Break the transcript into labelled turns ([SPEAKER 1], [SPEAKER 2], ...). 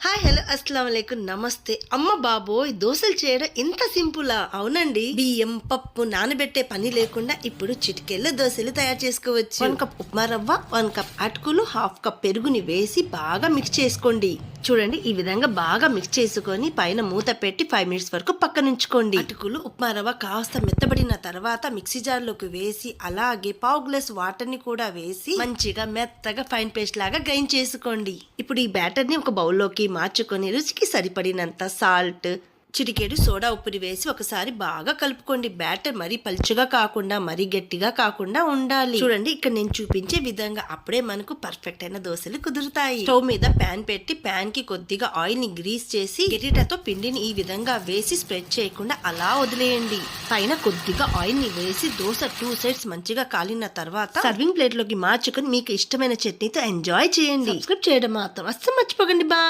[SPEAKER 1] Hi hello అస్సలం వాలేకుం నమస్తే. అమ్మ బాబోయ్, దోశలు చేయడం ఇంత సింపులా? అవునండి, బియ్యం పప్పు నానబెట్టే పని లేకుండా ఇప్పుడు చిటికెళ్ళ దోశలు తయారు చేసుకోవచ్చు. 1 కప్ ఉప్మా రవ్వ, 1 కప్ అటుకులు, 1/2 కప్ పెరుగుని వేసి బాగా మిక్స్ చేసుకోండి. చూడండి, ఈ విధంగా బాగా మిక్స్ చేసుకొని పైన మూత పెట్టి 5 మినిట్స్ వరకు పక్కనుంచుకోండి. అటుకులు ఉప్మా రవ్వ కాస్త మెత్తబడిన తర్వాత మిక్సీ జార్ లోకి వేసి అలాగే 1/2 గ్లాస్ వాటర్ ని కూడా వేసి మంచిగా మెత్తగా ఫైన్ పేస్ట్ లాగా గ్రైండ్ చేసుకోండి. ఇప్పుడు ఈ బ్యాటర్ ని ఒక బౌల్లోకి మార్చుకొని రుచికి సరిపడినంత సాల్ట్, చిటికెడు సోడా ఉప్పుని వేసి ఒకసారి బాగా కలుపుకోండి. బ్యాటర్ మరీ పలుచగా కాకుండా మరీ గట్టిగా కాకుండా ఉండాలి. చూడండి, ఇక్కడ నేను చూపించే విధంగా అప్పుడే మనకు పర్ఫెక్ట్ అయిన దోశలు కుదురుతాయి. స్టవ్ మీద ప్యాన్ పెట్టి ప్యాన్ కి కొద్దిగా ఆయిల్ ని గ్రీస్ చేసి గరిటెతో పిండిని ఈ విధంగా వేసి స్ప్రెడ్ చేయకుండా అలా వదిలేయండి. పైన కొద్దిగా ఆయిల్ ని వేసి దోశ 2 సైడ్స్ మంచిగా కాలిన తర్వాత సర్వింగ్ ప్లేట్ లోకి మార్చుకొని మీకు ఇష్టమైన చట్నీతో ఎంజాయ్ చేయండి. సబ్స్క్రైబ్ చేయడం మాత్రం అస్సలు మర్చిపోకండి. బాయ్.